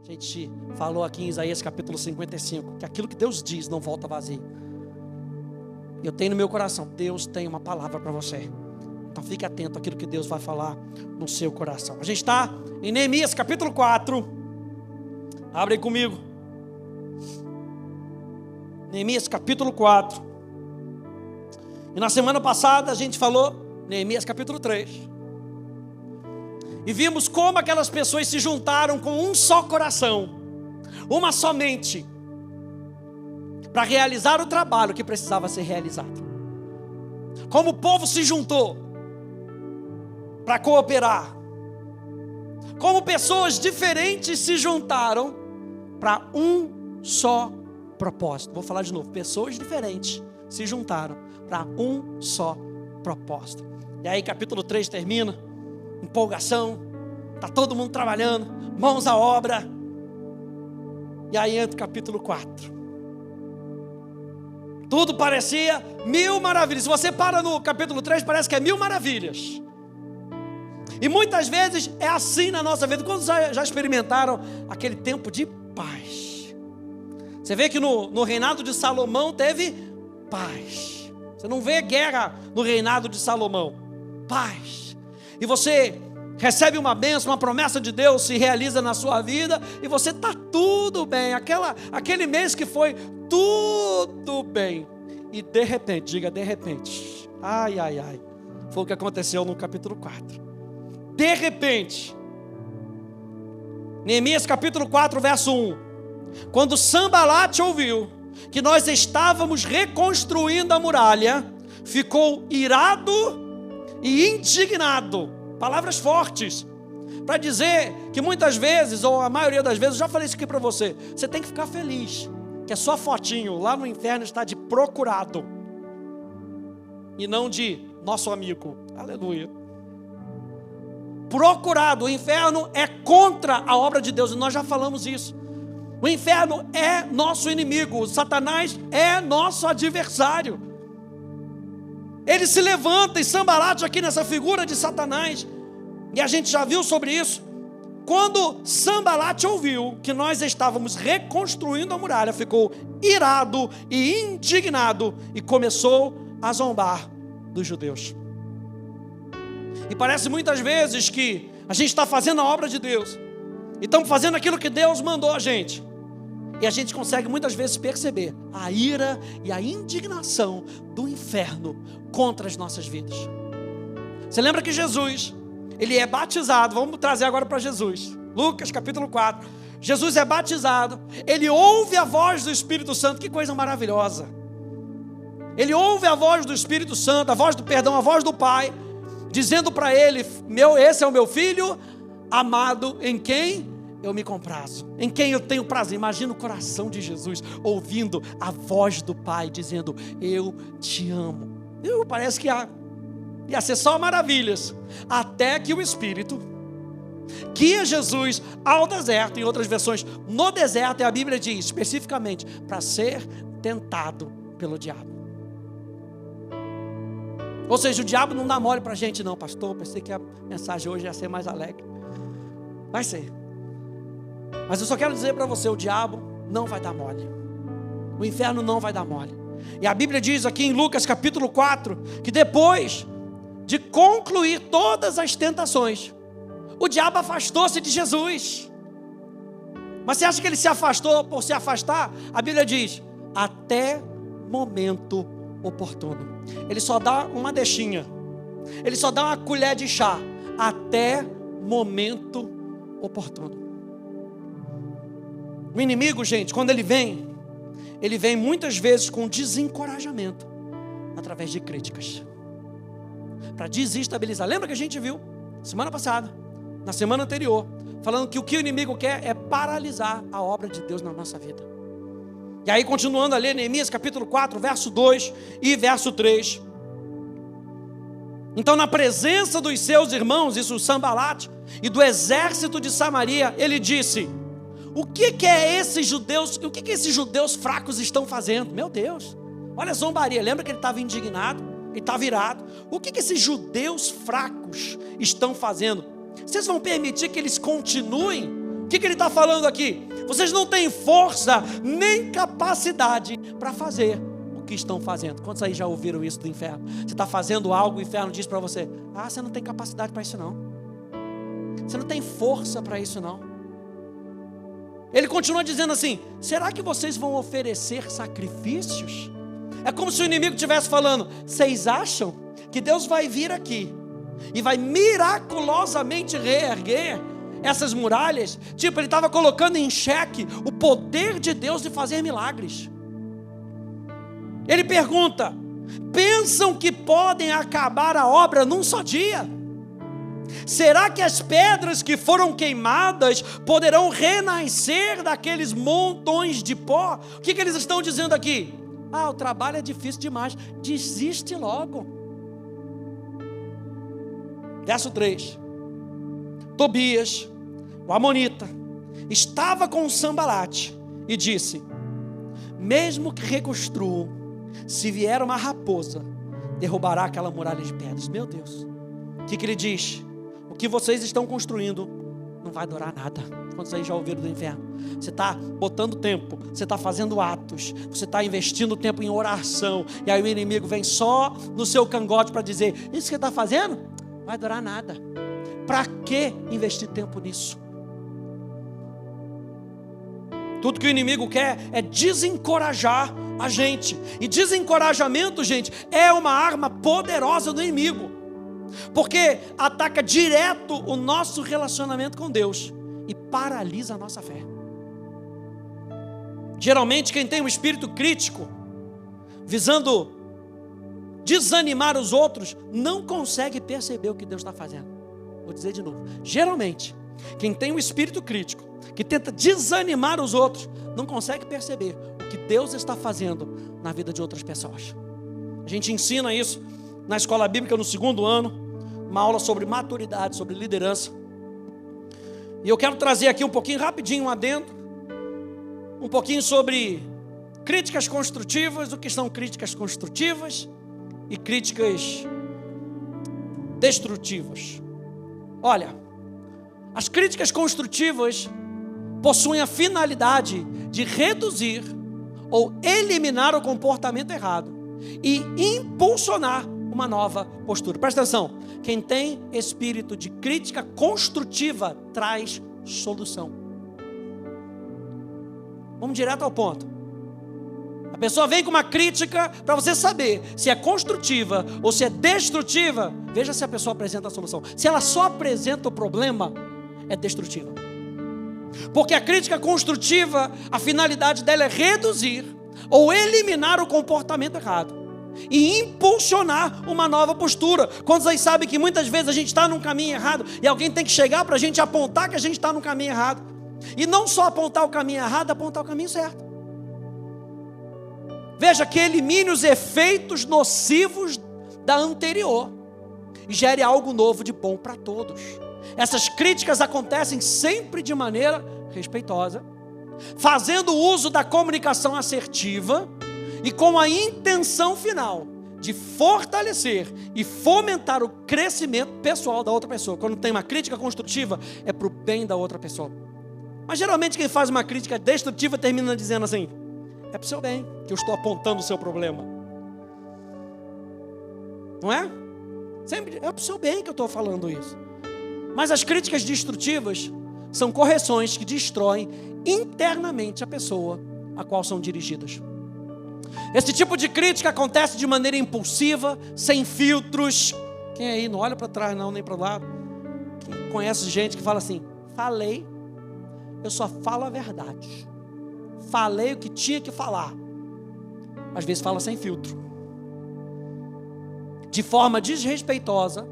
A gente falou aqui em Isaías capítulo 55, que aquilo que Deus diz não volta vazio. Eu tenho no meu coração, Deus tem uma palavra para você. Então fique atento àquilo que Deus vai falar no seu coração. A gente está em Neemias capítulo 4. Abre aí comigo. Neemias capítulo 4. E na semana passada a gente falou Neemias capítulo 3. E vimos como aquelas pessoas se juntaram com um só coração, uma só mente, para realizar o trabalho que precisava ser realizado. Como o povo se juntou para cooperar. Como pessoas diferentes se juntaram para um só propósito. Vou falar de novo. Pessoas diferentes se juntaram para um só propósito. E aí capítulo 3 termina. Empolgação. Está todo mundo trabalhando. Mãos à obra. E aí entra o capítulo 4. Tudo parecia mil maravilhas. Se você para no capítulo 3, parece que é mil maravilhas. E muitas vezes é assim na nossa vida. Quando já experimentaram aquele tempo de paz? Você vê que no reinado de Salomão teve paz. Você não vê guerra no reinado de Salomão. Paz. E você recebe uma bênção, uma promessa de Deus se realiza na sua vida. E você está tudo bem. Aquele mês que foi tudo bem. E de repente, diga de repente. Ai, ai, ai. Foi o que aconteceu no capítulo 4. De repente, Neemias capítulo 4, verso 1. Quando Sanbalate ouviu que nós estávamos reconstruindo a muralha, ficou irado e indignado. Palavras fortes, para dizer que muitas vezes, ou a maioria das vezes, eu já falei isso aqui para você, você tem que ficar feliz, que a sua fotinho lá no inferno está de procurado, e não de nosso amigo. Aleluia. Procurado. O inferno é contra a obra de Deus, e nós já falamos isso. O inferno é nosso inimigo, o Satanás é nosso adversário. Ele se levanta e Sanbalate aqui nessa figura de Satanás, e a gente já viu sobre isso. Quando Sanbalate ouviu que nós estávamos reconstruindo a muralha, ficou irado e indignado e começou a zombar dos judeus. E parece muitas vezes que a gente está fazendo a obra de Deus, e estamos fazendo aquilo que Deus mandou a gente, e a gente consegue muitas vezes perceber a ira e a indignação do inferno contra as nossas vidas. Você lembra que Jesus, ele é batizado, vamos trazer agora para Jesus, Lucas capítulo 4, Jesus é batizado, ele ouve a voz do Espírito Santo, que coisa maravilhosa, ele ouve a voz do Espírito Santo, a voz do perdão, a voz do Pai, dizendo para ele, esse é o meu filho amado, em quem eu me comprazo, em quem eu tenho prazer. Imagina o coração de Jesus ouvindo a voz do Pai dizendo, eu te amo. Parece que ia ser só maravilhas, até que o Espírito guia Jesus ao deserto. Em outras versões, no deserto, e a Bíblia diz especificamente, para ser tentado pelo diabo. Ou seja, o diabo não dá mole para a gente não, pastor. Pensei que a mensagem hoje ia ser mais alegre. Vai ser. Mas eu só quero dizer para você, o diabo não vai dar mole. O inferno não vai dar mole. E a Bíblia diz aqui em Lucas capítulo 4, que depois de concluir todas as tentações, o diabo afastou-se de Jesus. Mas você acha que ele se afastou por se afastar? A Bíblia diz, até momento oportuno. Ele só dá uma deixinha, ele só dá uma colher de chá, até momento oportuno. O inimigo, gente, quando ele vem muitas vezes com desencorajamento, através de críticas, para desestabilizar. Lembra que a gente viu semana passada, na semana anterior, falando que o que o inimigo quer é paralisar a obra de Deus na nossa vida. E aí, continuando a ler Neemias capítulo 4, verso 2 e verso 3. Então, na presença dos seus irmãos, isso Sanbalate, e do exército de Samaria, ele disse, o que é esses judeus, o que esses judeus fracos estão fazendo? Meu Deus, olha a zombaria. Lembra que ele estava indignado, ele estava irado. O que esses judeus fracos estão fazendo? Vocês vão permitir que eles continuem O que ele está falando aqui? Vocês não têm força nem capacidade para fazer o que estão fazendo. Quantos aí já ouviram isso do inferno? Você está fazendo algo, o inferno diz para você: ah, você não tem capacidade para isso não. Você não tem força para isso não. Ele continua dizendo assim: será que vocês vão oferecer sacrifícios? É como se o inimigo estivesse falando: vocês acham que Deus vai vir aqui e vai miraculosamente reerguer essas muralhas? Tipo, ele estava colocando em xeque o poder de Deus de fazer milagres. Ele pergunta: pensam que podem acabar a obra num só dia? Será que as pedras que foram queimadas poderão renascer daqueles montões de pó? O que eles estão dizendo aqui? Ah, o trabalho é difícil demais, desiste logo. Verso 3. Tobias, o amonita, estava com Sambalate e disse: mesmo que reconstruam, se vier uma raposa, derrubará aquela muralha de pedras. Meu Deus. O que ele diz? O que vocês estão construindo não vai durar nada. Quantos aí já ouviram do inferno? Você está botando tempo, você está fazendo atos, você está investindo tempo em oração, e aí o inimigo vem só no seu cangote para dizer: isso que você está fazendo não vai durar nada. Para que investir tempo nisso? Tudo que o inimigo quer é desencorajar a gente. E desencorajamento, gente, é uma arma poderosa do inimigo, porque ataca direto o nosso relacionamento com Deus e paralisa a nossa fé. Geralmente quem tem um espírito crítico, visando desanimar os outros, não consegue perceber o que Deus está fazendo. Vou dizer de novo: geralmente quem tem um espírito crítico, que tenta desanimar os outros, não consegue perceber o que Deus está fazendo na vida de outras pessoas. A gente ensina isso na escola bíblica no 2º ano, uma aula sobre maturidade, sobre liderança. E eu quero trazer aqui um pouquinho, rapidinho, um adendo, um pouquinho sobre críticas construtivas, o que são críticas construtivas e críticas destrutivas. Olha, as críticas construtivas possuem a finalidade de reduzir ou eliminar o comportamento errado e impulsionar uma nova postura. Presta atenção: quem tem espírito de crítica construtiva traz solução. Vamos direto ao ponto. A pessoa vem com uma crítica para você saber se é construtiva ou se é destrutiva. Veja se a pessoa apresenta a solução. Se ela só apresenta o problema, é destrutiva. Porque a crítica construtiva, a finalidade dela é reduzir ou eliminar o comportamento errado e impulsionar uma nova postura. Quantos aí sabem que muitas vezes a gente está num caminho errado e alguém tem que chegar para a gente apontar que a gente está no caminho errado? E não só apontar o caminho errado, apontar o caminho certo. Veja, que elimine os efeitos nocivos da anterior e gere algo novo de bom para todos. Essas críticas acontecem sempre de maneira respeitosa, fazendo uso da comunicação assertiva e com a intenção final de fortalecer e fomentar o crescimento pessoal da outra pessoa. Quando tem uma crítica construtiva, é para o bem da outra pessoa. Mas geralmente quem faz uma crítica destrutiva termina dizendo assim: é para o seu bem que eu estou apontando o seu problema. Não é? Sempre é para o seu bem que eu estou falando isso. Mas as críticas destrutivas são correções que destroem internamente a pessoa a qual são dirigidas. Esse tipo de crítica acontece de maneira impulsiva, sem filtros. Quem aí não olha para trás não, nem para o lado? Quem conhece gente que fala assim: falei, eu só falo a verdade. Falei o que tinha que falar. Às vezes fala sem filtro, de forma desrespeitosa,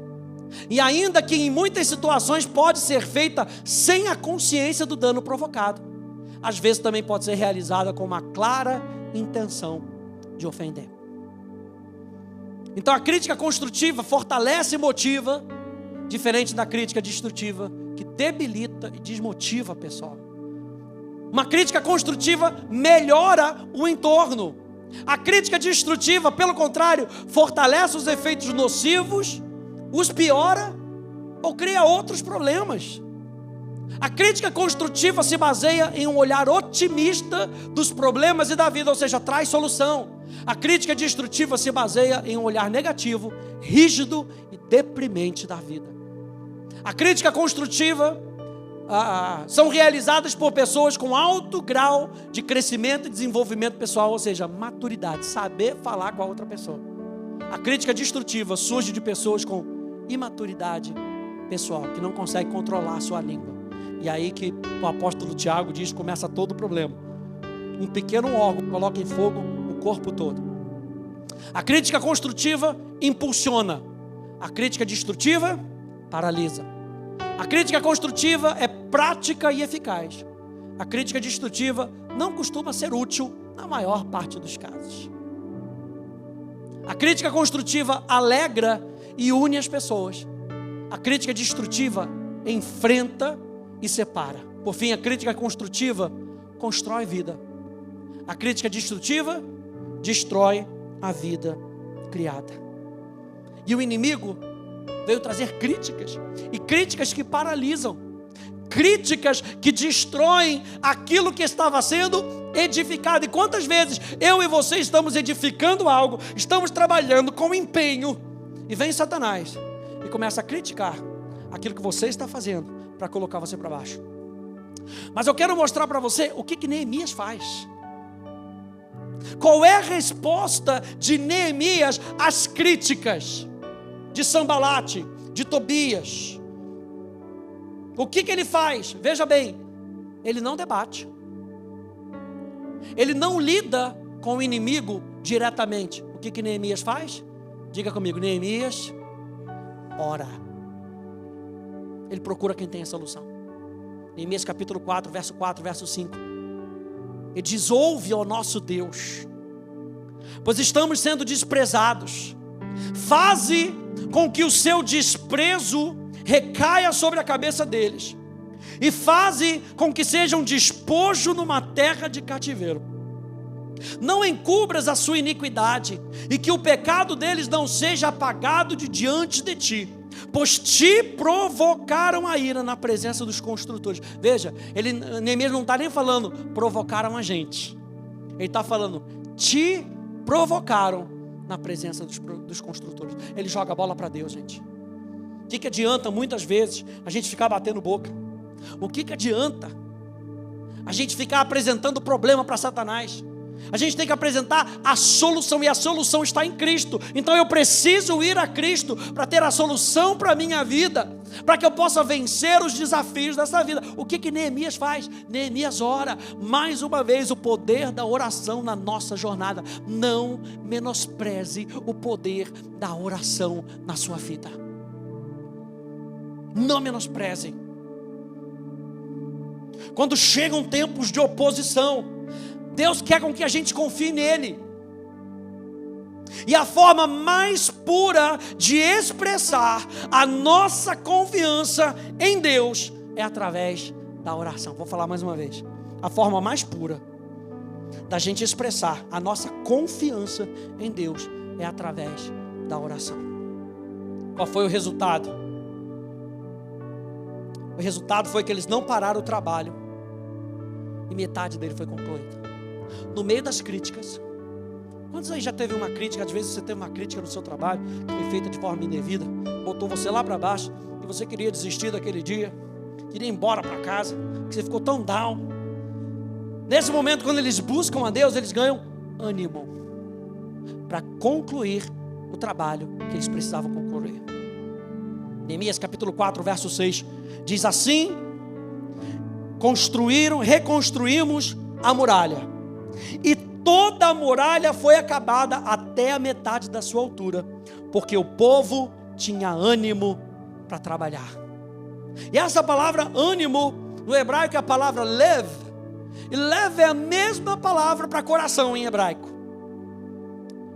e ainda que em muitas situações pode ser feita sem a consciência do dano provocado. Às vezes também pode ser realizada com uma clara intenção de ofender. Então a crítica construtiva fortalece e motiva, diferente da crítica destrutiva, que debilita e desmotiva a pessoa. Uma crítica construtiva melhora o entorno. A crítica destrutiva, pelo contrário, fortalece os efeitos nocivos, os piora ou cria outros problemas. A crítica construtiva se baseia em um olhar otimista dos problemas e da vida, ou seja, traz solução. A crítica destrutiva se baseia em um olhar negativo, rígido e deprimente da vida. A crítica construtiva são realizadas por pessoas com alto grau de crescimento e desenvolvimento pessoal, ou seja, maturidade, saber falar com a outra pessoa. A crítica destrutiva surge de pessoas com imaturidade pessoal, que não conseguem controlar a sua língua. E aí que o apóstolo Tiago diz que começa todo o problema. Um pequeno órgão coloca em fogo o corpo todo. A crítica construtiva impulsiona. A crítica destrutiva paralisa. A crítica construtiva é prática e eficaz. A crítica destrutiva não costuma ser útil na maior parte dos casos. A crítica construtiva alegra e une as pessoas. A crítica destrutiva enfrenta e separa. Por fim, a crítica construtiva constrói vida. A crítica destrutiva destrói a vida criada. E o inimigo veio trazer críticas, e críticas que paralisam, críticas que destroem aquilo que estava sendo edificado. E quantas vezes eu e você estamos edificando algo, estamos trabalhando com empenho, e vem Satanás e começa a criticar aquilo que você está fazendo para colocar você para baixo. Mas eu quero mostrar para você o que Neemias faz. Qual é a resposta de Neemias às críticas de Sambalate, de Tobias? O que ele faz? Veja bem, ele não debate. Ele não lida com o inimigo diretamente. O que Neemias faz? Diga comigo, Neemias ora. Ele procura quem tem a solução. Neemias capítulo 4, verso 4, verso 5. Ele diz: ouve, ó nosso Deus, pois estamos sendo desprezados. Faze com que o seu desprezo recaia sobre a cabeça deles, e faze com que sejam despojo numa terra de cativeiro. Não encubras a sua iniquidade, e que o pecado deles não seja apagado de diante de ti, pois te provocaram a ira na presença dos construtores. Veja, Neemias não está nem falando provocaram a gente. Ele está falando te provocaram na presença dos construtores. Ele joga a bola para Deus, gente. O que adianta muitas vezes a gente ficar batendo boca? O que adianta a gente ficar apresentando problema para Satanás? A gente tem que apresentar a solução, e a solução está em Cristo. Então eu preciso ir a Cristo para ter a solução para a minha vida, para que eu possa vencer os desafios dessa vida. O que Neemias faz? Neemias ora. Mais uma vez, o poder da oração na nossa jornada. Não menospreze o poder da oração na sua vida. Não menospreze. Quando chegam tempos de oposição, Deus quer com que a gente confie nele. E a forma mais pura de expressar a nossa confiança em Deus é através da oração. Vou falar mais uma vez. A forma mais pura da gente expressar a nossa confiança em Deus é através da oração. Qual foi o resultado? O resultado foi que eles não pararam o trabalho, e metade dele foi concluída. No meio das críticas. Quantos aí já teve uma crítica? Às vezes você teve uma crítica no seu trabalho que foi feita de forma indevida, botou você lá para baixo, e você queria desistir daquele dia, queria ir embora para casa, que você ficou tão down. Nesse momento, quando eles buscam a Deus, eles ganham ânimo para concluir o trabalho que eles precisavam concluir. Neemias capítulo 4, verso 6 diz assim: reconstruímos a muralha, e toda a muralha foi acabada até a metade da sua altura, porque o povo tinha ânimo para trabalhar. E essa palavra ânimo, no hebraico é a palavra lev, e lev é a mesma palavra para coração em hebraico.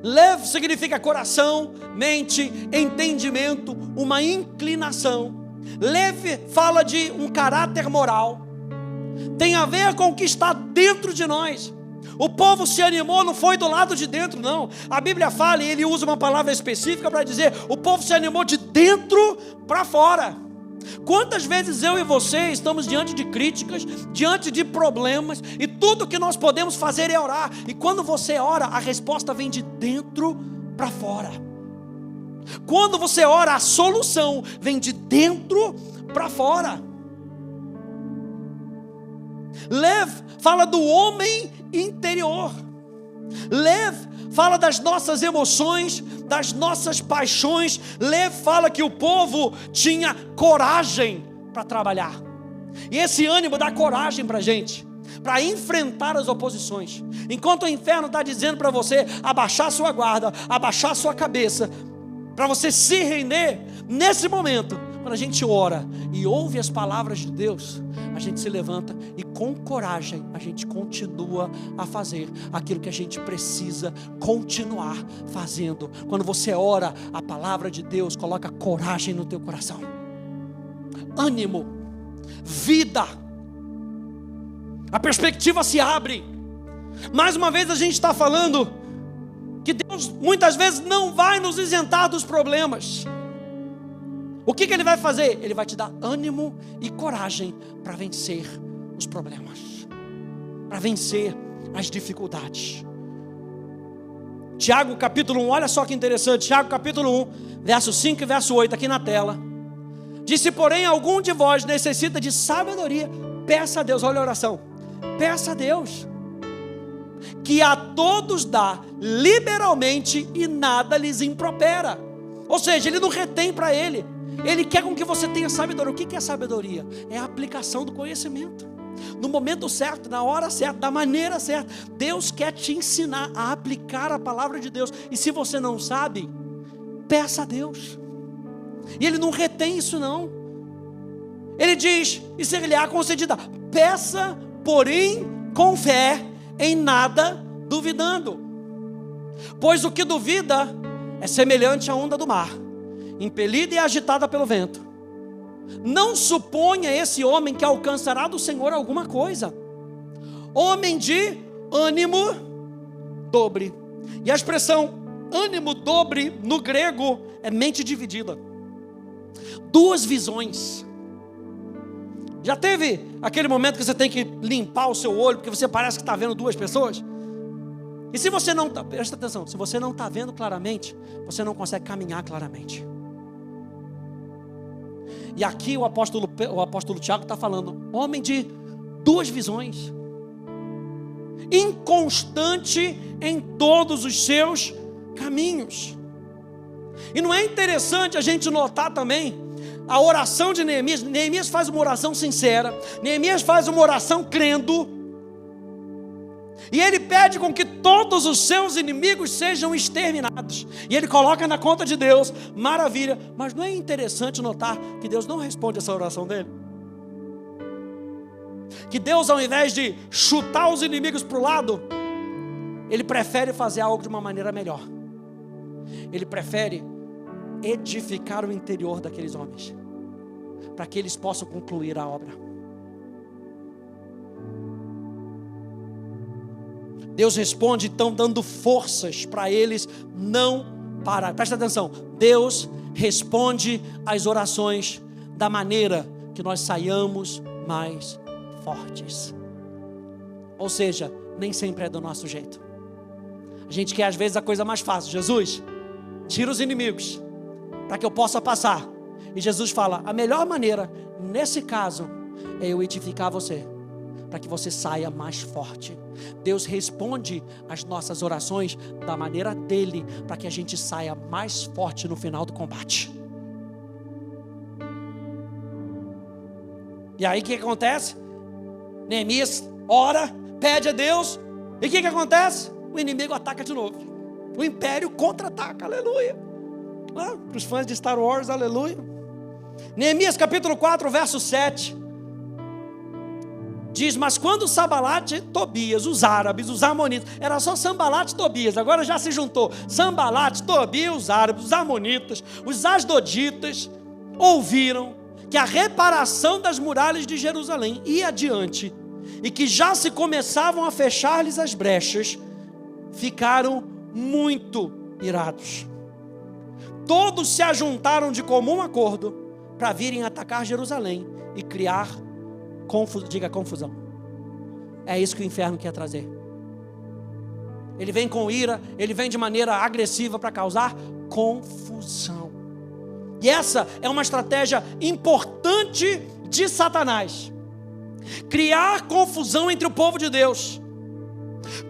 Lev significa coração, mente, entendimento, uma inclinação. Lev fala de um caráter moral, tem a ver com o que está dentro de nós. O povo se animou, não foi do lado de dentro, não. A Bíblia fala, e ele usa uma palavra específica para dizer: o povo se animou de dentro para fora. Quantas vezes eu e você estamos diante de críticas, diante de problemas, e tudo que nós podemos fazer é orar. E quando você ora, a resposta vem de dentro para fora. Quando você ora, a solução vem de dentro para fora. Lev fala do homem interior. Lev fala das nossas emoções, das nossas paixões. Lev fala que o povo tinha coragem para trabalhar. E esse ânimo dá coragem para a gente, para enfrentar as oposições. Enquanto o inferno está dizendo para você abaixar sua guarda, abaixar sua cabeça, para você se render, nesse momento, quando a gente ora e ouve as palavras de Deus, a gente se levanta e com coragem a gente continua a fazer aquilo que a gente precisa continuar fazendo. Quando você ora, a palavra de Deus coloca coragem no teu coração, ânimo, vida, a perspectiva se abre. Mais uma vez a gente está falando que Deus muitas vezes não vai nos isentar dos problemas. O que Ele vai fazer? Ele vai te dar ânimo e coragem para vencer os problemas, para vencer as dificuldades. Tiago capítulo 1, olha só que interessante, Tiago capítulo 1, verso 5 e verso 8 aqui na tela. Disse, porém, algum de vós necessita de sabedoria, peça a Deus, olha a oração, peça a Deus, que a todos dá liberalmente e nada lhes impropera. Ou seja, Ele não retém para Ele. Ele quer com que você tenha sabedoria. O que é sabedoria? É a aplicação do conhecimento. No momento certo, na hora certa, da maneira certa. Deus quer te ensinar a aplicar a palavra de Deus. E se você não sabe, peça a Deus. E Ele não retém isso não. Ele diz, e ser-lhe-á concedida. Peça, porém, com fé, em nada duvidando. Pois o que duvida é semelhante à onda do mar, impelida e agitada pelo vento. Não suponha esse homem que alcançará do Senhor alguma coisa. Homem de ânimo dobre. E a expressão ânimo dobre no grego é mente dividida. Duas visões. Já teve aquele momento que você tem que limpar o seu olho porque você parece que está vendo duas pessoas? E se você não está, presta atenção, se você não está vendo claramente, você não consegue caminhar claramente. E aqui o apóstolo Tiago está falando, homem de duas visões, inconstante em todos os seus caminhos. E não é interessante a gente notar também a oração de Neemias? Neemias faz uma oração sincera, Neemias faz uma oração crendo, e ele pede com que todos os seus inimigos sejam exterminados, e ele coloca na conta de Deus, maravilha. Mas não é interessante notar que Deus não responde essa oração dele? Que Deus, ao invés de chutar os inimigos para o lado, Ele prefere fazer algo de uma maneira melhor. Ele prefere edificar o interior daqueles homens, para que eles possam concluir a obra. Deus responde então dando forças para eles não parar. Presta atenção, Deus responde às orações da maneira que nós saiamos mais fortes. Ou seja, nem sempre é do nosso jeito. A gente quer às vezes a coisa mais fácil. Jesus, tira os inimigos para que eu possa passar. E Jesus fala, a melhor maneira nesse caso é eu edificar você, para que você saia mais forte. Deus responde às nossas orações da maneira dele, para que a gente saia mais forte no final do combate. E aí o que acontece? Neemias ora, pede a Deus, e o que acontece? O inimigo ataca de novo, o império contra-ataca, aleluia. Para os fãs de Star Wars, aleluia. Neemias capítulo 4, verso 7 diz, mas quando Sambalate e Tobias, os árabes, os amonitas, era só Sambalate e Tobias, agora já se juntou Sambalate, Tobias, os árabes, os amonitas, os asdoditas, ouviram que a reparação das muralhas de Jerusalém ia adiante, e que já se começavam a fechar-lhes as brechas, ficaram muito irados. Todos se ajuntaram de comum acordo para virem atacar Jerusalém e criar confusão. É isso que o inferno quer trazer. Ele vem com ira, ele vem de maneira agressiva para causar confusão. E essa é uma estratégia importante de Satanás. Criar confusão entre o povo de Deus.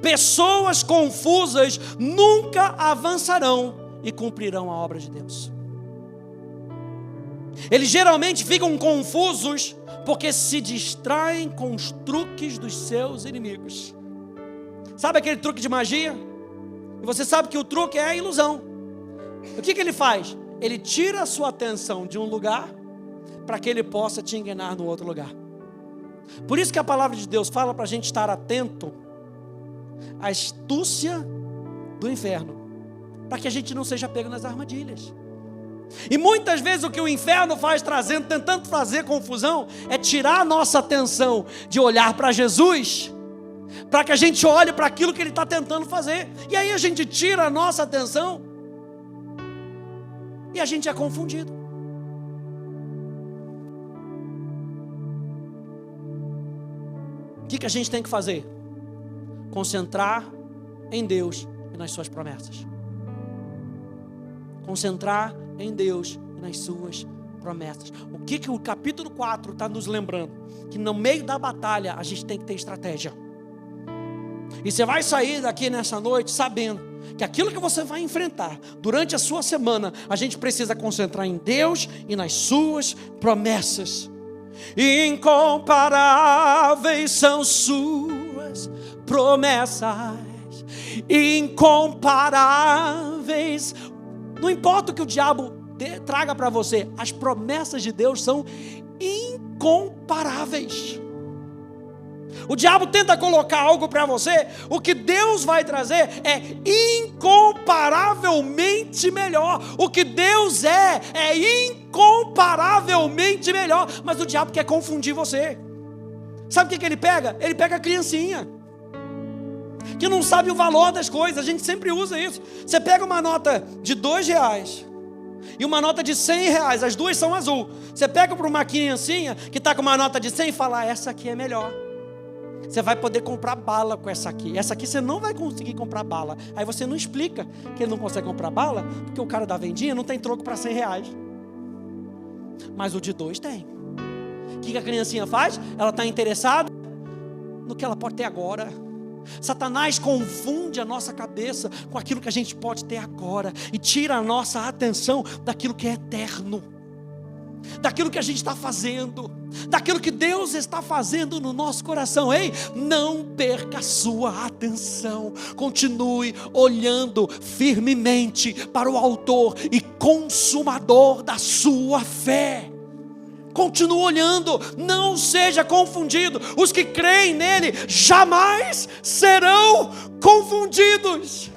Pessoas confusas nunca avançarão e cumprirão a obra de Deus. Eles geralmente ficam confusos porque se distraem com os truques dos seus inimigos. Sabe aquele truque de magia? E você sabe que o truque é a ilusão. O que ele faz? Ele tira a sua atenção de um lugar para que ele possa te enganar no outro lugar. Por isso que a palavra de Deus fala para a gente estar atento à astúcia do inferno, para que a gente não seja pego nas armadilhas. E muitas vezes o que o inferno faz tentando fazer confusão, é tirar a nossa atenção de olhar para Jesus, para que a gente olhe para aquilo que ele está tentando fazer. E aí a gente tira a nossa atenção e a gente é confundido. O que a gente tem que fazer? Concentrar em Deus e nas suas promessas. Concentrar em Deus e nas suas promessas. O que o capítulo 4 está nos lembrando? Que no meio da batalha a gente tem que ter estratégia. E você vai sair daqui nessa noite sabendo que aquilo que você vai enfrentar durante a sua semana, a gente precisa concentrar em Deus e nas suas promessas. Incomparáveis são suas promessas, incomparáveis. Não importa o que o diabo traga para você, as promessas de Deus são incomparáveis. O diabo tenta colocar algo para você, o que Deus vai trazer é incomparavelmente melhor. O que Deus é incomparavelmente melhor. Mas o diabo quer confundir você. Sabe o que ele pega? Ele pega a criancinha que não sabe o valor das coisas. A gente sempre usa isso. Você pega uma nota de R$2 e uma nota de R$100, as duas são azul. Você pega para uma criancinha que está com uma nota de 100 e fala: essa aqui é melhor. Você vai poder comprar bala com essa aqui. Essa aqui você não vai conseguir comprar bala. Aí você não explica que ele não consegue comprar bala, porque o cara da vendinha não tem troco para R$100. Mas o de 2 tem. O que a criancinha faz? Ela está interessada no que ela pode ter agora. Satanás confunde a nossa cabeça com aquilo que a gente pode ter agora e tira a nossa atenção daquilo que é eterno, daquilo que a gente está fazendo, daquilo que Deus está fazendo no nosso coração. Ei, não perca a sua atenção. Continue olhando firmemente para o autor e consumador da sua fé. Continue olhando, não seja confundido. Os que creem nele jamais serão confundidos.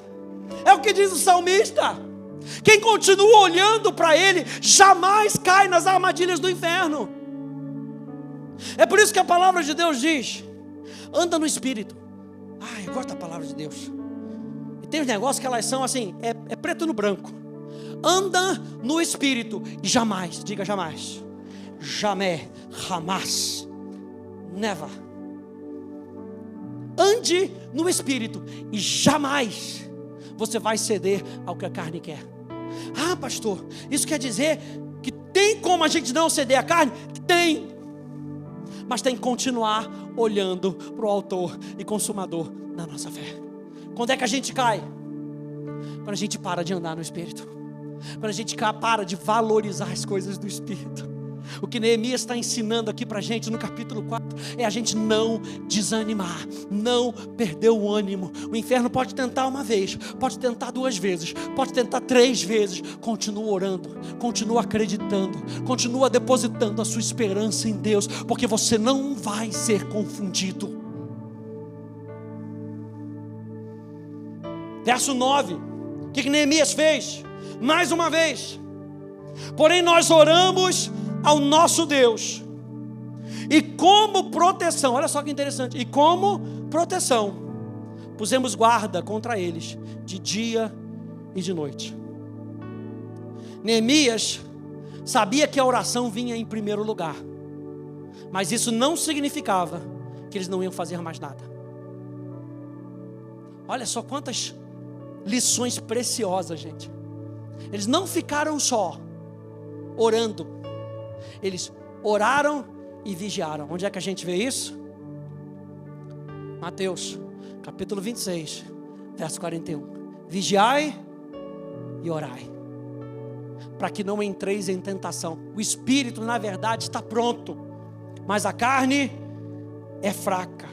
É o que diz o salmista. Quem continua olhando para ele jamais cai nas armadilhas do inferno. É por isso que a palavra de Deus diz: anda no Espírito. Eu gosto da palavra de Deus. E tem uns negócios que elas são assim, é preto no branco. Anda no Espírito e jamais, diga jamais. Jamais, jamais, never. Ande no Espírito e jamais você vai ceder ao que a carne quer. Pastor, isso quer dizer que tem como a gente não ceder à carne? Tem, mas tem que continuar olhando para o autor e consumador da nossa fé. Quando é que a gente cai? Quando a gente para de andar no Espírito, quando a gente para de valorizar as coisas do Espírito. O que Neemias está ensinando aqui para a gente no capítulo 4 é a gente não desanimar, não perder o ânimo. O inferno pode tentar uma vez, pode tentar 2 vezes, pode tentar 3 vezes. Continua orando, continua acreditando, continua depositando a sua esperança em Deus, porque você não vai ser confundido. Verso 9, o que Neemias fez? Mais uma vez: porém nós oramos ao nosso Deus, e como proteção, olha só que interessante, e como proteção pusemos guarda contra eles de dia e de noite. Neemias sabia que a oração vinha em primeiro lugar, mas isso não significava que eles não iam fazer mais nada. Olha só quantas lições preciosas, gente. Eles não ficaram só orando, eles oraram e vigiaram. Onde é que a gente vê isso? Mateus, capítulo 26, verso 41. Vigiai e orai, para que não entreis em tentação. O espírito, na verdade, está pronto, mas a carne é fraca.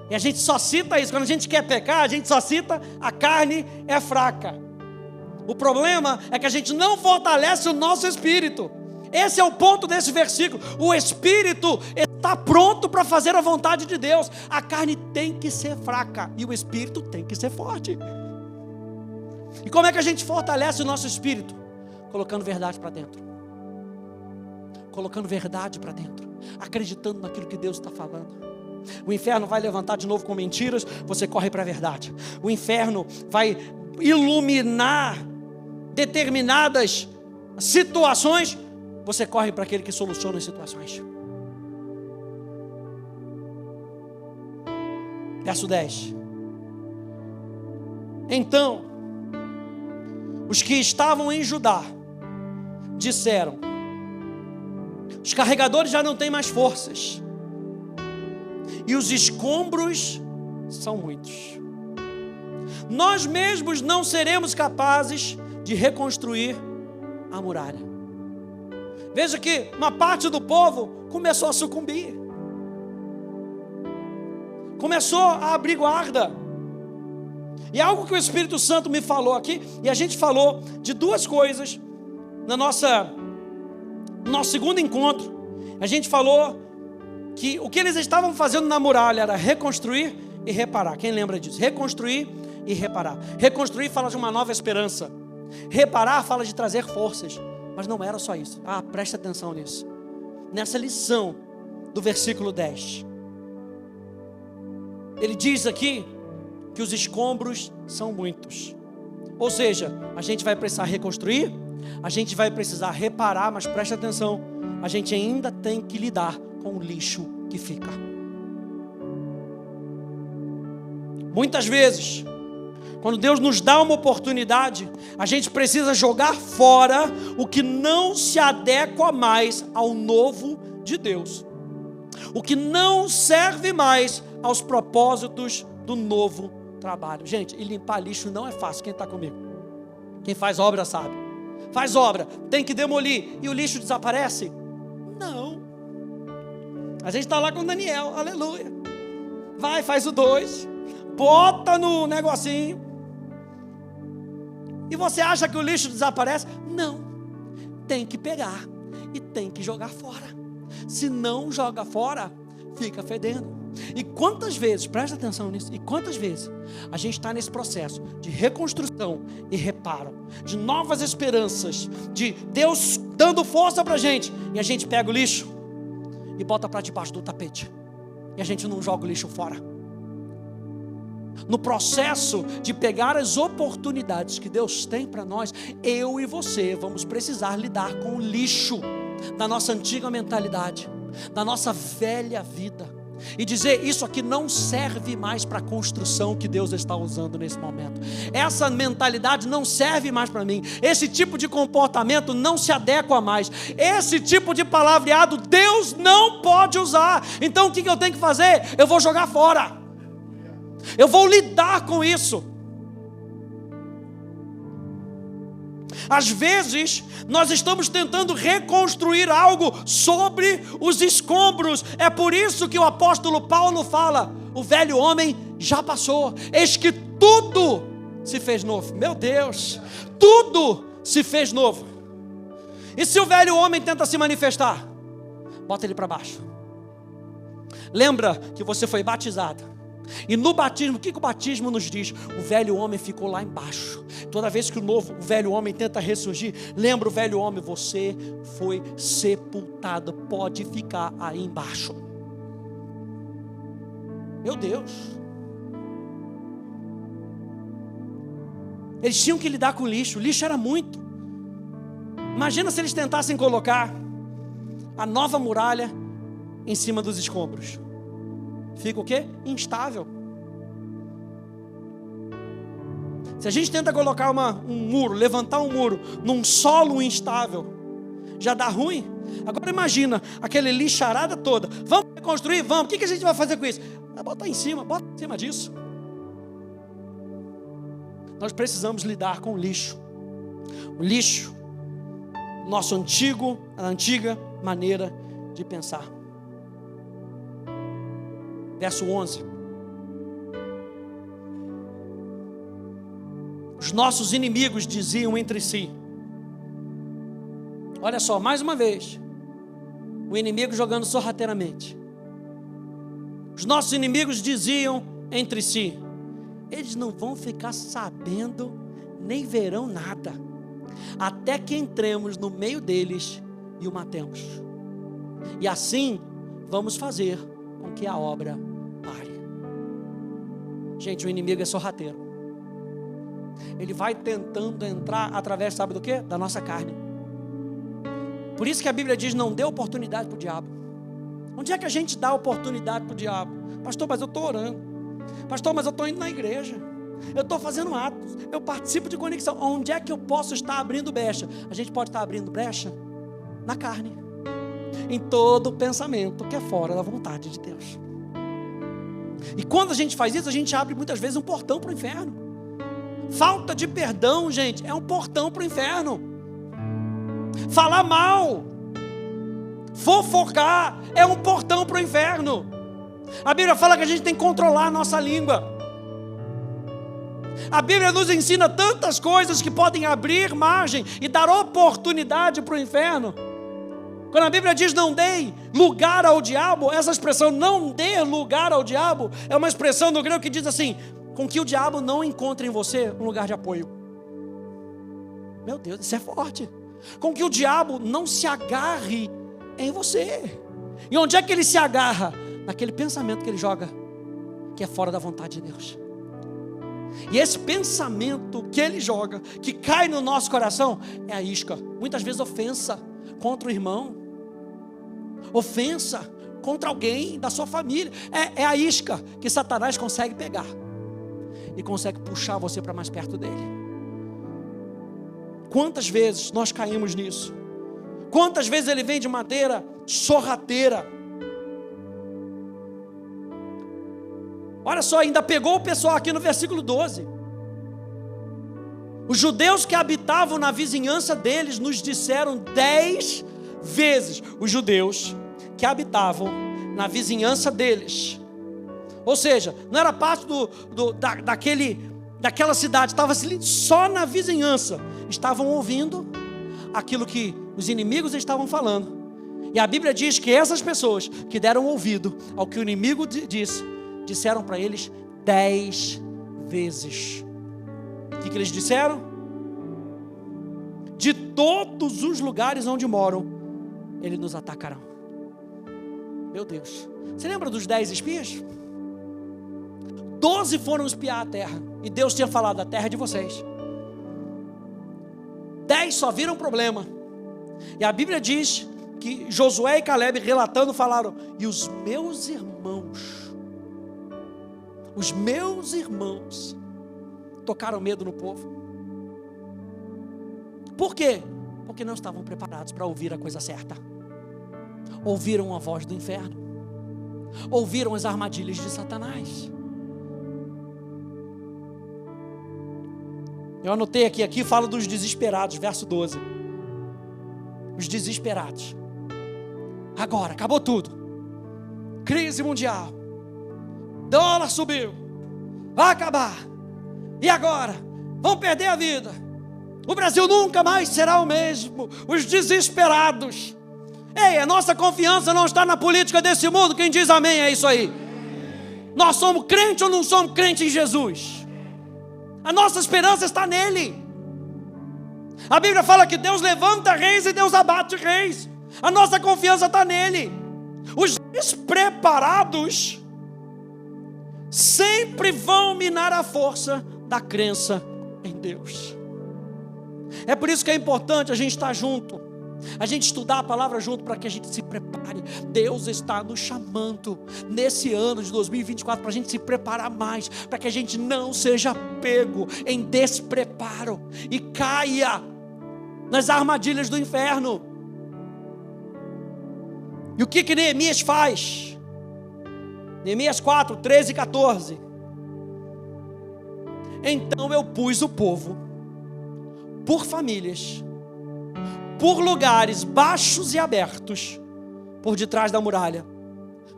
E a gente só cita isso, quando a gente quer pecar, a gente só cita a carne é fraca. O problema é que a gente não fortalece o nosso espírito. Esse é o ponto desse versículo. O espírito está pronto para fazer a vontade de Deus. A carne tem que ser fraca e o espírito tem que ser forte. E como é que a gente fortalece o nosso espírito? Colocando verdade para dentro. Colocando verdade para dentro. Acreditando naquilo que Deus está falando. O inferno vai levantar de novo com mentiras, você corre para a verdade. O inferno vai iluminar determinadas situações, você corre para aquele que soluciona as situações. Verso 10. Então, os que estavam em Judá disseram: os carregadores já não têm mais forças, e os escombros são muitos. Nós mesmos não seremos capazes de reconstruir a muralha. Veja que uma parte do povo começou a sucumbir, começou a abrir guarda. E algo que o Espírito Santo me falou aqui, e a gente falou de duas coisas no nosso segundo encontro. A gente falou que o que eles estavam fazendo na muralha era reconstruir e reparar. Quem lembra disso? Reconstruir e reparar. Reconstruir fala de uma nova esperança. Reparar fala de trazer forças. Mas não era só isso. Preste atenção nisso. Nessa lição do versículo 10. Ele diz aqui que os escombros são muitos. Ou seja, a gente vai precisar reconstruir, a gente vai precisar reparar, mas preste atenção, a gente ainda tem que lidar com o lixo que fica. Muitas vezes, quando Deus nos dá uma oportunidade, a gente precisa jogar fora o que não se adequa mais ao novo de Deus, o que não serve mais aos propósitos do novo trabalho. Gente, e limpar lixo não é fácil. Quem está comigo? Quem faz obra sabe. Faz obra, tem que demolir e o lixo desaparece? Não. A gente está lá com o Daniel, aleluia. Vai, faz o 2, bota no negocinho. E você acha que o lixo desaparece? Não. Tem que pegar e tem que jogar fora. Se não joga fora, fica fedendo. E quantas vezes, presta atenção nisso, e quantas vezes a gente está nesse processo de reconstrução e reparo, de novas esperanças, de Deus dando força para a gente, e a gente pega o lixo e bota para debaixo do tapete, e a gente não joga o lixo fora. No processo de pegar as oportunidades que Deus tem para nós, eu e você vamos precisar lidar com o lixo da nossa antiga mentalidade, da nossa velha vida, e dizer: isso aqui não serve mais para a construção que Deus está usando nesse momento. Essa mentalidade não serve mais para mim. Esse tipo de comportamento não se adequa mais. Esse tipo de palavreado Deus não pode usar. Então o que eu tenho que fazer? Eu vou jogar fora. Eu vou lidar com isso. Às vezes, nós estamos tentando reconstruir algo sobre os escombros. É por isso que o apóstolo Paulo fala: o velho homem já passou, eis que tudo se fez novo. Meu Deus, tudo se fez novo. E se o velho homem tenta se manifestar, bota ele para baixo. Lembra que você foi batizado. E no batismo, o que o batismo nos diz? O velho homem ficou lá embaixo. Toda vez que o velho homem tenta ressurgir, lembra o velho homem: você foi sepultado, pode ficar aí embaixo. Meu Deus. Eles tinham que lidar com o lixo era muito. Imagina se eles tentassem colocar a nova muralha em cima dos escombros. Fica o quê? Instável. Se a gente tenta colocar um muro, levantar um muro num solo instável, já dá ruim. Agora imagina aquele lixarada toda. Vamos reconstruir? Vamos. O que a gente vai fazer com isso? Bota em cima disso. Nós precisamos lidar com o lixo. O lixo, a antiga maneira de pensar. Verso 11. Os nossos inimigos diziam entre si. Olha só, mais uma vez, o inimigo jogando sorrateiramente. Os nossos inimigos diziam entre si: eles não vão ficar sabendo, nem verão nada, até que entremos no meio deles e o matemos. E assim vamos fazer com que a obra pare. Gente, o inimigo é sorrateiro. Ele vai tentando entrar através, sabe do quê? Da nossa carne. Por isso que a Bíblia diz: não dê oportunidade para o diabo. Onde é que a gente dá oportunidade para o diabo? Pastor, mas eu estou orando. Pastor, mas eu estou indo na igreja. Eu estou fazendo atos. Eu participo de conexão. Onde é que eu posso estar abrindo brecha? A gente pode estar abrindo brecha na carne, em todo pensamento que é fora da vontade de Deus. E quando a gente faz isso, a gente abre muitas vezes um portão para o inferno. Falta de perdão, gente, é um portão para o inferno. Falar mal, fofocar, é um portão para o inferno. A Bíblia fala que a gente tem que controlar a nossa língua. A Bíblia nos ensina tantas coisas que podem abrir margem e dar oportunidade para o inferno. Quando a Bíblia diz não dê lugar ao diabo, essa expressão não dê lugar ao diabo é uma expressão no grego que diz assim: com que o diabo não encontre em você um lugar de apoio. Meu Deus, isso é forte. Com que o diabo não se agarre em você. E onde é que ele se agarra? Naquele pensamento que ele joga, que é fora da vontade de Deus. E esse pensamento que ele joga, que cai no nosso coração, é a isca. Muitas vezes ofensa contra o irmão, ofensa contra alguém da sua família. É a isca que Satanás consegue pegar e consegue puxar você para mais perto dele. Quantas vezes nós caímos nisso? Quantas vezes ele vem de maneira sorrateira? Olha só, ainda pegou o pessoal aqui no versículo 12. Os judeus que habitavam na vizinhança deles nos disseram 10 vezes. Os judeus que habitavam na vizinhança deles. Ou seja, não era parte daquela cidade, estava só na vizinhança. Estavam ouvindo aquilo que os inimigos estavam falando. E a Bíblia diz que essas pessoas que deram ouvido ao que o inimigo disse, disseram para eles 10 vezes. O que eles disseram? De todos os lugares onde moram, eles nos atacarão. Meu Deus. Você lembra dos 10 espias? 12 foram espiar a terra. E Deus tinha falado: a terra é de vocês. 10 só viram problema. E a Bíblia diz que Josué e Caleb, relatando, falaram: e os meus irmãos tocaram medo no povo. Por quê? Porque não estavam preparados para ouvir a coisa certa. Ouviram a voz do inferno, ouviram as armadilhas de Satanás. Eu anotei aqui fala dos desesperados, verso 12. Os desesperados. Agora, acabou tudo. Crise mundial. Dólar subiu. Vai acabar. E agora? Vão perder a vida. O Brasil nunca mais será o mesmo. Os desesperados. Ei, a nossa confiança não está na política desse mundo. Quem diz amém é isso aí. Nós somos crentes ou não somos crentes em Jesus? A nossa esperança está nele. A Bíblia fala que Deus levanta reis e Deus abate reis. A nossa confiança está nele. Os despreparados sempre vão minar a força da crença em Deus. É por isso que é importante a gente estar junto, a gente estudar a palavra junto, para que a gente se prepare. Deus está nos chamando nesse ano de 2024 para a gente se preparar mais, para que a gente não seja pego em despreparo e caia nas armadilhas do inferno. E o que Neemias faz? Neemias 4, 13 e 14. Então eu pus o povo por famílias, por lugares baixos e abertos, por detrás da muralha,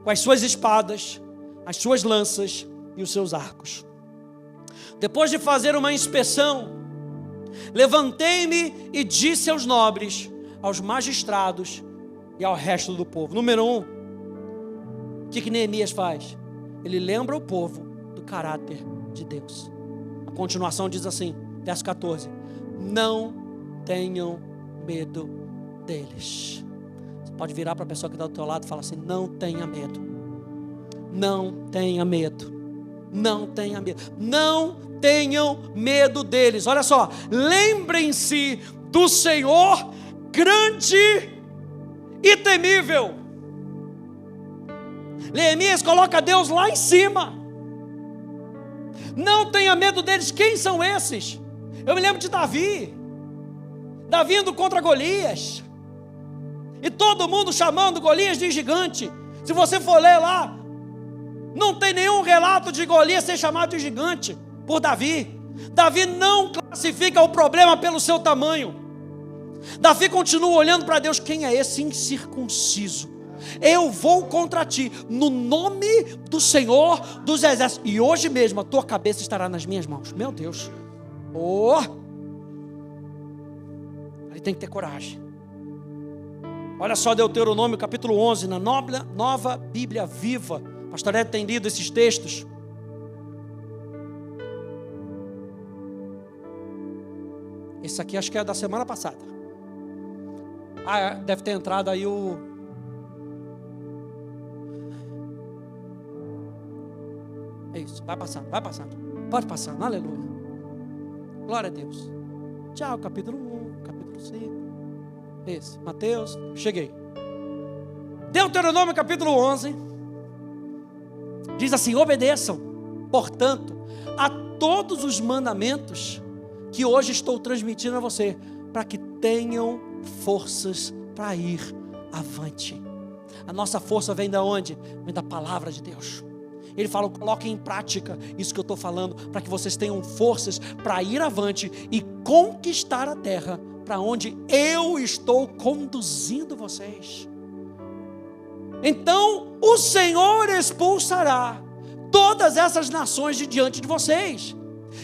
com as suas espadas, as suas lanças e os seus arcos. Depois de fazer uma inspeção, levantei-me e disse aos nobres, aos magistrados e ao resto do povo. Número 1, o que Neemias faz? Ele lembra o povo do caráter de Deus. A continuação diz assim, verso 14: não tenham medo deles. Você pode virar para a pessoa que está do teu lado e falar assim: não tenha medo, não tenha medo, não tenha medo, não tenham medo deles. Olha só, lembrem-se do Senhor grande e temível. Neemias coloca Deus lá em cima. Não tenha medo deles. Quem são esses? Eu me lembro de Davi indo contra Golias, e todo mundo chamando Golias de gigante. Se você for ler lá, não tem nenhum relato de Golias ser chamado de gigante por Davi. Davi não classifica o problema pelo seu tamanho. Davi continua olhando para Deus: quem é esse incircunciso? Eu vou contra ti, no nome do Senhor dos exércitos, e hoje mesmo a tua cabeça estará nas minhas mãos. Meu Deus, aí tem que ter coragem. Olha só Deuteronômio capítulo 11, na Nova Bíblia Viva. Pastor Ed tem lido esses textos. Esse aqui acho que é da semana passada. Deve ter entrado aí o... É isso, vai passando, pode passar, aleluia, glória a Deus. Tchau, capítulo 1, capítulo 5, esse, Mateus, cheguei. Deuteronômio capítulo 11, diz assim: obedeçam, portanto, a todos os mandamentos que hoje estou transmitindo a você, para que tenham forças para ir avante. A nossa força vem da onde? Vem da palavra de Deus. Ele fala: coloquem em prática isso que eu estou falando, para que vocês tenham forças para ir avante e conquistar a terra para onde eu estou conduzindo vocês. Então o Senhor expulsará todas essas nações de diante de vocês,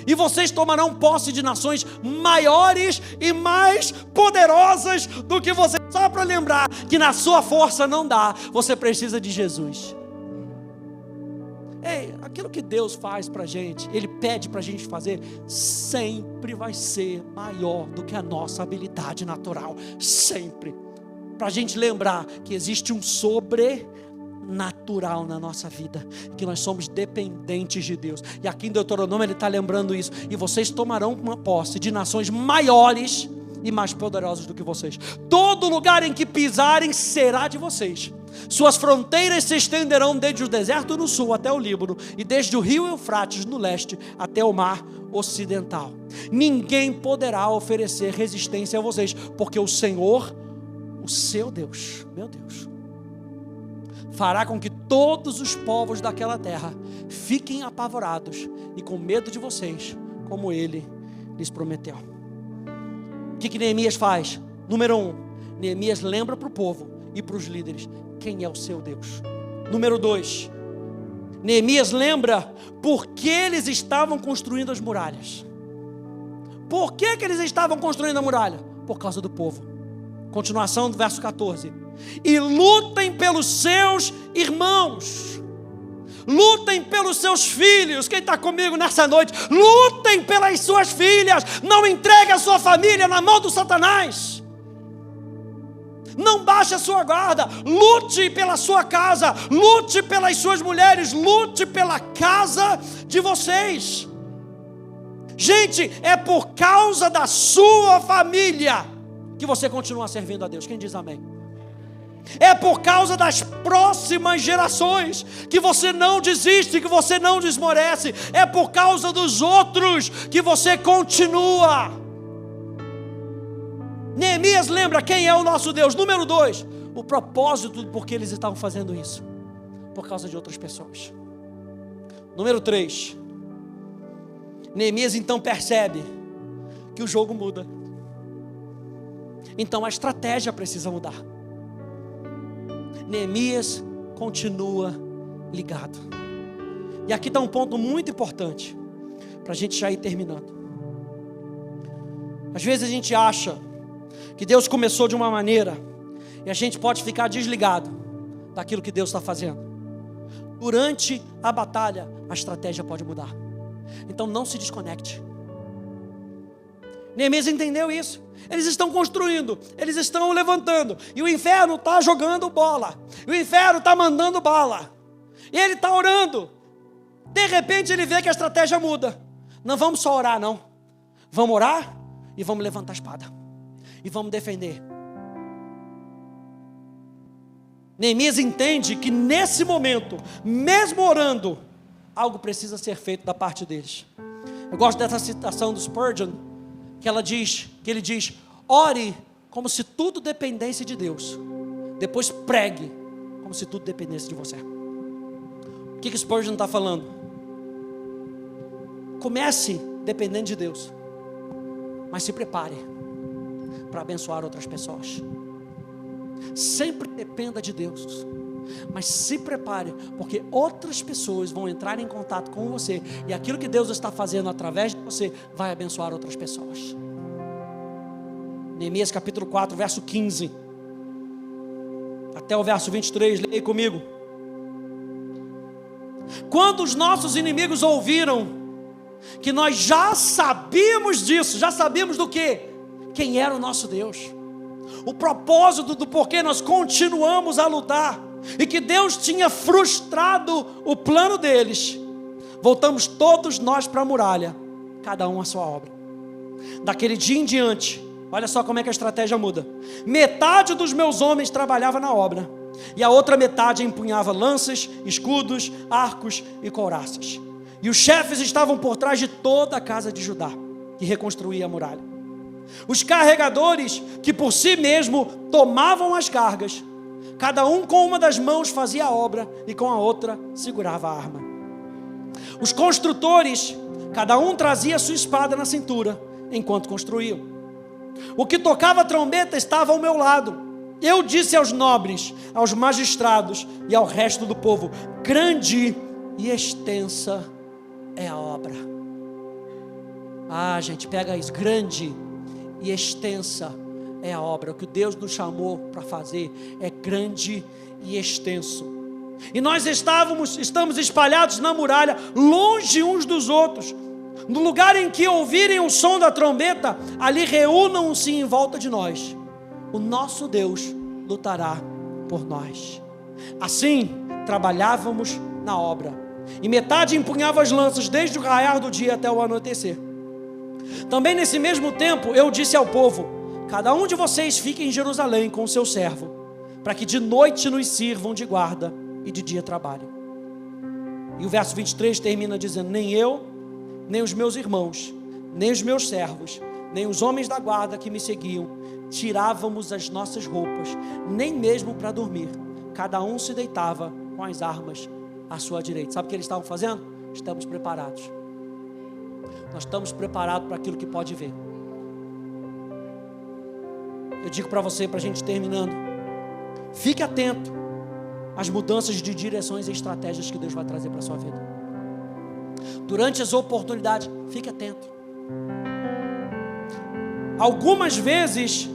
e vocês tomarão posse de nações maiores e mais poderosas do que vocês. Só para lembrar que na sua força não dá, você precisa de Jesus. Ei, aquilo que Deus faz para a gente, Ele pede para a gente fazer, sempre vai ser maior do que a nossa habilidade natural, sempre. Para a gente lembrar que existe um sobrenatural na nossa vida, que nós somos dependentes de Deus. E aqui em Deuteronômio ele está lembrando isso: e vocês tomarão uma posse de nações maiores e mais poderosas do que vocês. Todo lugar em que pisarem será de vocês. Suas fronteiras se estenderão desde o deserto no sul até o Líbano, e desde o rio Eufrates no leste até o mar ocidental. Ninguém poderá oferecer resistência a vocês, porque o Senhor, o seu Deus, meu Deus, fará com que todos os povos daquela terra fiquem apavorados e com medo de vocês, como Ele lhes prometeu. O que Neemias faz? Número 1, Neemias lembra para o povo e para os líderes quem é o seu Deus. Número 2, Neemias lembra por que eles estavam construindo as muralhas. Por que eles estavam construindo a muralha? Por causa do povo. Continuação do verso 14: e lutem pelos seus irmãos, lutem pelos seus filhos. Quem está comigo nessa noite? Lutem pelas suas filhas. Não entregue a sua família na mão do Satanás. Não baixe a sua guarda. Lute pela sua casa, lute pelas suas mulheres, lute pela casa de vocês. Gente, é por causa da sua família que você continua servindo a Deus. Quem diz amém? É por causa das próximas gerações que você não desiste, que você não desmorece. É por causa dos outros que você continua. Neemias lembra quem é o nosso Deus. Número 2, o propósito do porquê eles estavam fazendo isso: por causa de outras pessoas. Número 3, Neemias então percebe que o jogo muda. Então a estratégia precisa mudar. Neemias continua ligado. E aqui está um ponto muito importante, para a gente já ir terminando. Às vezes a gente acha que Deus começou de uma maneira, e a gente pode ficar desligado daquilo que Deus está fazendo. Durante a batalha, a estratégia pode mudar. Então não se desconecte. Neemias entendeu isso. Eles estão construindo, eles estão levantando, e o inferno está jogando bola, o inferno está mandando bala, e ele está orando. De repente ele vê que a estratégia muda. Não vamos só orar, não. Vamos orar e vamos levantar a espada, e vamos defender. Neemias entende que nesse momento, mesmo orando, algo precisa ser feito da parte deles. Eu gosto dessa citação do Spurgeon, que ele diz: ore como se tudo dependesse de Deus, depois pregue como se tudo dependesse de você. O que Spurgeon está falando? Comece dependendo de Deus, mas se prepare para abençoar outras pessoas. Sempre dependa de Deus, mas se prepare, porque outras pessoas vão entrar em contato com você, e aquilo que Deus está fazendo através de você vai abençoar outras pessoas. Neemias capítulo 4, verso 15 até o verso 23, leia comigo. Quando os nossos inimigos ouviram que nós já sabíamos disso, já sabíamos do quê? Quem era o nosso Deus, o propósito do porquê nós continuamos a lutar, e que Deus tinha frustrado o plano deles, voltamos todos nós para a muralha, cada um a sua obra. Daquele dia em diante, olha só como é que a estratégia muda. Metade dos meus homens trabalhava na obra, e a outra metade empunhava lanças, escudos, arcos e couraças. E os chefes estavam por trás de toda a casa de Judá, que reconstruía a muralha. Os carregadores, que por si mesmo tomavam as cargas, cada um com uma das mãos fazia a obra, e com a outra segurava a arma. Os construtores, cada um trazia sua espada na cintura, enquanto construíam. O que tocava a trombeta estava ao meu lado. Eu disse aos nobres, aos magistrados e ao resto do povo: grande e extensa é a obra. Ah, gente, pega isso. Grande e extensa é a obra. O que Deus nos chamou para fazer é grande e extenso. E nós estamos espalhados na muralha, longe uns dos outros. No lugar em que ouvirem o som da trombeta, ali reúnam-se em volta de nós. O nosso Deus lutará por nós. Assim, trabalhávamos na obra, e metade empunhava as lanças desde o raiar do dia até o anoitecer. Também nesse mesmo tempo eu disse ao povo: cada um de vocês fique em Jerusalém com o seu servo, para que de noite nos sirvam de guarda e de dia trabalhem. E o verso 23 termina dizendo: nem eu, nem os meus irmãos, nem os meus servos, nem os homens da guarda que me seguiam, tirávamos as nossas roupas, nem mesmo para dormir. Cada um se deitava com as armas à sua direita. Sabe o que eles estavam fazendo? Estamos preparados. Nós estamos preparados para aquilo que pode vir. Eu digo para você, para a gente terminando, fique atento às mudanças de direções e estratégias que Deus vai trazer para a sua vida. Durante as oportunidades, fique atento. Algumas vezes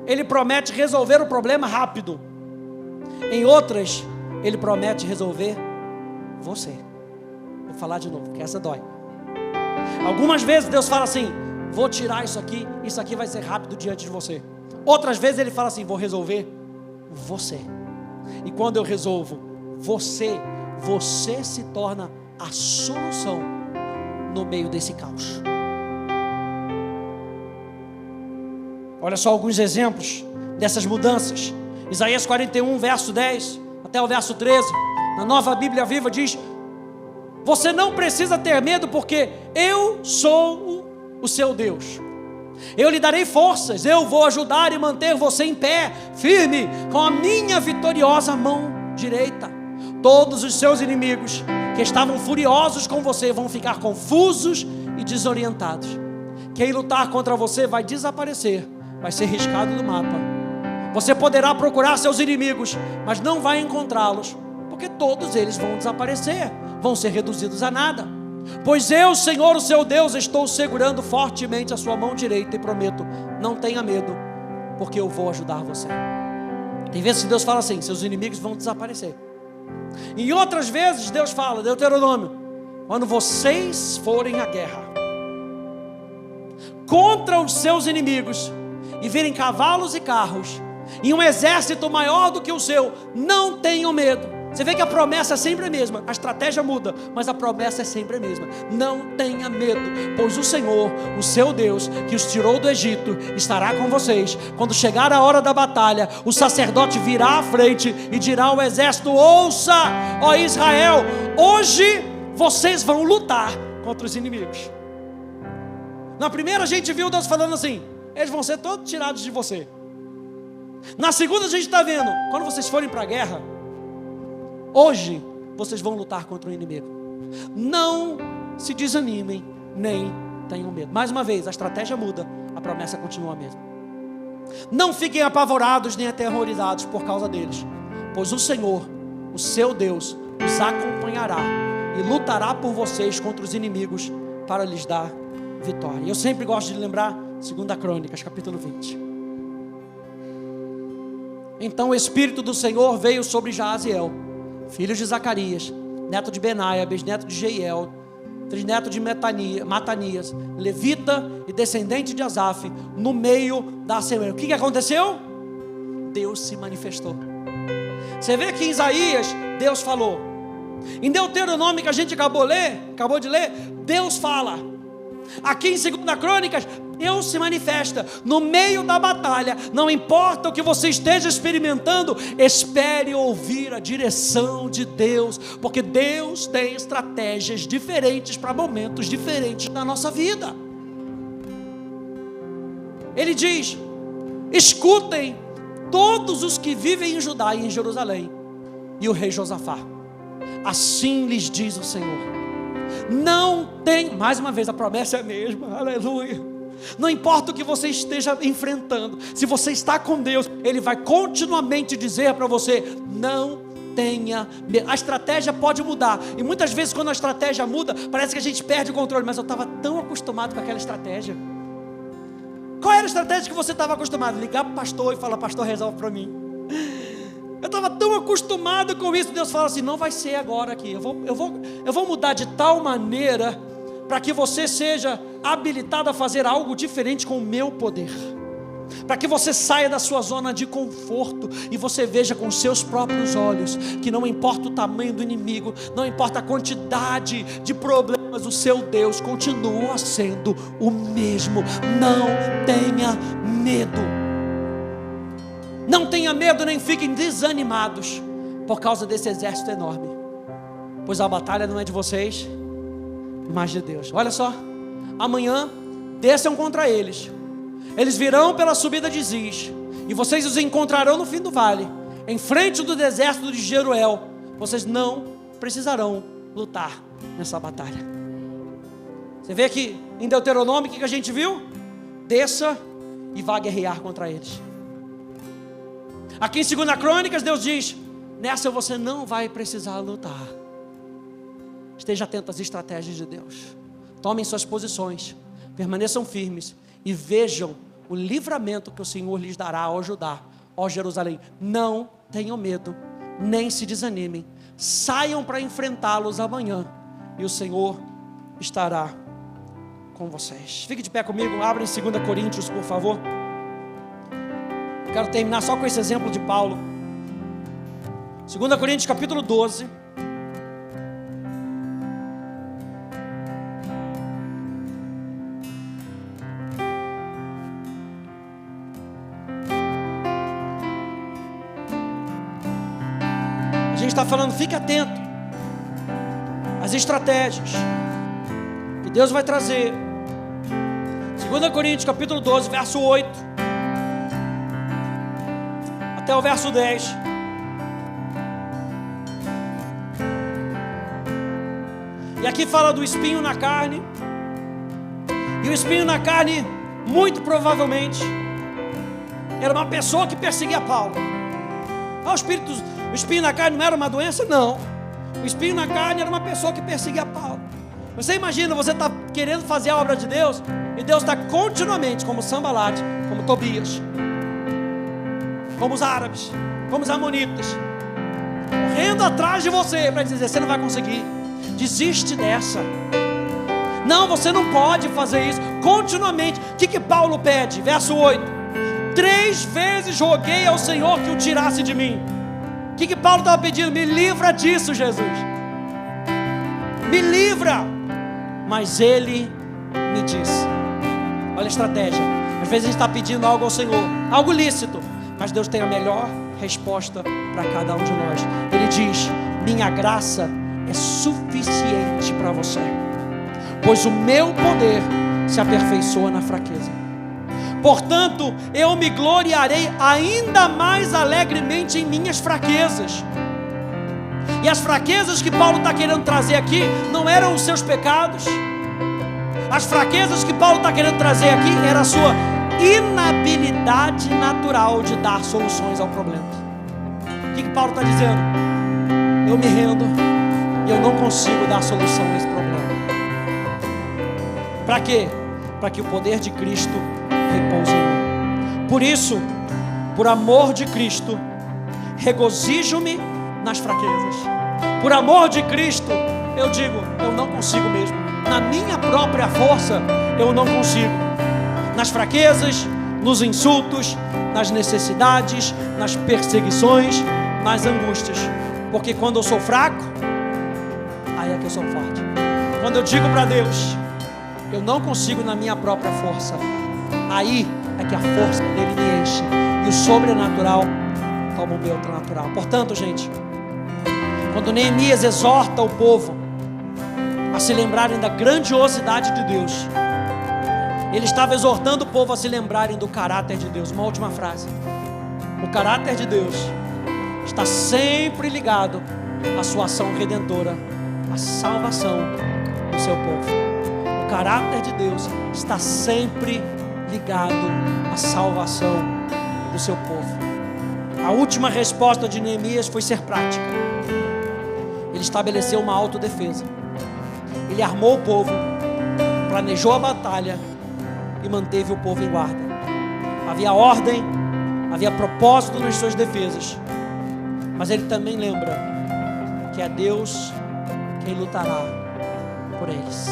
Ele promete resolver o problema rápido. Em outras, Ele promete resolver você. Vou falar de novo, porque essa dói. Algumas vezes Deus fala assim: vou tirar isso aqui vai ser rápido diante de você. Outras vezes Ele fala assim: vou resolver você. E quando eu resolvo você se torna a solução no meio desse caos. Olha só alguns exemplos dessas mudanças. Isaías 41, verso 10 até o verso 13, na Nova Bíblia Viva diz: você não precisa ter medo, porque eu sou o seu Deus. Eu lhe darei forças, eu vou ajudar e manter você em pé, firme, com a minha vitoriosa mão direita. Todos os seus inimigos que estavam furiosos com você vão ficar confusos e desorientados. Quem lutar contra você vai desaparecer, vai ser riscado do mapa. Você poderá procurar seus inimigos, mas não vai encontrá-los, porque todos eles vão desaparecer, vão ser reduzidos a nada. Pois eu, Senhor, o seu Deus, estou segurando fortemente a sua mão direita e prometo: não tenha medo, porque eu vou ajudar você. Tem vezes que Deus fala assim: seus inimigos vão desaparecer. E outras vezes Deus fala, Deuteronômio: quando vocês forem à guerra contra os seus inimigos e virem cavalos e carros e um exército maior do que o seu, não tenham medo. Você vê que a promessa é sempre a mesma, a estratégia muda, mas a promessa é sempre a mesma. Não tenha medo, pois o Senhor, o seu Deus, que os tirou do Egito, estará com vocês. Quando chegar a hora da batalha, o sacerdote virá à frente e dirá ao exército: ouça, ó Israel, hoje vocês vão lutar contra os inimigos. Na primeira a gente viu Deus falando assim: eles vão ser todos tirados de você. Na segunda a gente está vendo: quando vocês forem para a guerra, hoje vocês vão lutar contra o inimigo. Não se desanimem, nem tenham medo. Mais uma vez, a estratégia muda, a promessa continua a mesma. Não fiquem apavorados nem aterrorizados por causa deles, pois o Senhor, o seu Deus, os acompanhará e lutará por vocês contra os inimigos para lhes dar vitória. Eu sempre gosto de lembrar 2 Crônicas, capítulo 20. Então o Espírito do Senhor veio sobre Jaaziel, filho de Zacarias, neto de Benaia, bisneto de Jeiel, trisneto de Matanias, levita e descendente de Asaf, no meio da assembleia. O que aconteceu? Deus se manifestou. Você vê que em Isaías Deus falou. Em Deuteronômio, que a gente acabou de ler, Deus fala. Aqui em 2 Crônicas, Deus se manifesta no meio da batalha. Não importa o que você esteja experimentando, espere ouvir a direção de Deus, porque Deus tem estratégias diferentes para momentos diferentes da nossa vida. Ele diz: escutem todos os que vivem em Judá e em Jerusalém, e o rei Josafá, assim lhes diz o Senhor: não tem, mais uma vez a promessa é a mesma, aleluia. Não importa o que você esteja enfrentando, se você está com Deus, Ele vai continuamente dizer para você: não tenha medo. A estratégia pode mudar, e muitas vezes quando a estratégia muda, parece que a gente perde o controle. Mas eu estava tão acostumado com aquela estratégia. Qual era a estratégia que você estava acostumado? Ligar para o pastor e falar: pastor, resolve para mim. Eu estava tão acostumado com isso. Deus fala assim: não vai ser agora aqui. Eu vou mudar de tal maneira para que você seja habilitado a fazer algo diferente com o meu poder, para que você saia da sua zona de conforto e você veja com os seus próprios olhos que não importa o tamanho do inimigo, não importa a quantidade de problemas, o seu Deus continua sendo o mesmo. Não tenha medo. Não tenha medo, nem fiquem desanimados por causa desse exército enorme, pois a batalha não é de vocês, mas de Deus. Olha só, amanhã desçam contra eles. Eles virão pela subida de Ziz, e vocês os encontrarão no fim do vale, em frente do deserto de Jeruel. Vocês não precisarão lutar nessa batalha. Você vê que em Deuteronômio, o que a gente viu? Desça e vá guerrear contra eles. Aqui em 2 Crônicas, Deus diz: nessa você não vai precisar lutar. Esteja atento às estratégias de Deus. Tomem suas posições, permaneçam firmes e vejam o livramento que o Senhor lhes dará ao Judá, ó Jerusalém. Não tenham medo, nem se desanimem. Saiam para enfrentá-los amanhã, e o Senhor estará com vocês. Fique de pé comigo, abra em 2 Coríntios, por favor. Quero terminar só com esse exemplo de Paulo. 2 Coríntios capítulo 12. gente está falando, fique atento às estratégias que Deus vai trazer. 2 Coríntios capítulo 12, verso 8 até o verso 10. E aqui fala do espinho na carne. E o espinho na carne, muito provavelmente, era uma pessoa que perseguia Paulo. O espinho na carne não era uma doença? Não. O espinho na carne era uma pessoa que perseguia Paulo. Você imagina, você está querendo fazer a obra de Deus, e Deus está continuamente, como Sanbalate, como Tobias, como os árabes, como os amonitas, correndo atrás de você para dizer, você não vai conseguir, desiste dessa. Não, você não pode fazer isso. Continuamente, o que Paulo pede? Verso 8: 3 vezes roguei ao Senhor que o tirasse de mim. O que Paulo estava pedindo? Me livra disso, Jesus, me livra. Mas ele me disse, olha a estratégia, às vezes a gente está pedindo algo ao Senhor, algo lícito, mas Deus tem a melhor resposta para cada um de nós. Ele diz, minha graça é suficiente para você, pois o meu poder se aperfeiçoa na fraqueza. Portanto, eu me gloriarei ainda mais alegremente em minhas fraquezas. E as fraquezas que Paulo está querendo trazer aqui não eram os seus pecados. As fraquezas que Paulo está querendo trazer aqui era a sua inabilidade natural de dar soluções ao problema. O que Paulo está dizendo? Eu me rendo e eu não consigo dar solução a esse problema. Para quê? Para que o poder de Cristo repouse em mim. Por isso, por amor de Cristo, regozijo-me nas fraquezas. Por amor de Cristo, eu digo, eu não consigo mesmo. Na minha própria força, eu não consigo. Nas fraquezas, nos insultos, nas necessidades, nas perseguições, nas angústias. Porque quando eu sou fraco, aí é que eu sou forte. Quando eu digo para Deus, eu não consigo na minha própria força, aí é que a força dele me enche. E o sobrenatural toma o meu natural. Portanto, gente, quando Neemias exorta o povo a se lembrarem da grandiosidade de Deus, ele estava exortando o povo a se lembrarem do caráter de Deus. Uma última frase: o caráter de Deus está sempre ligado à sua ação redentora, à salvação do seu povo. O caráter de Deus está sempre ligado à salvação do seu povo. A última resposta de Neemias foi ser prática. Ele estabeleceu uma autodefesa. Ele armou o povo, planejou a batalha e manteve o povo em guarda. Havia ordem, havia propósito nas suas defesas, mas ele também lembra que é Deus quem lutará por eles.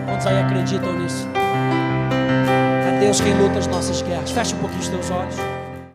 Quantos aí acreditam nisso? É Deus quem luta as nossas guerras. Feche um pouquinho os teus olhos.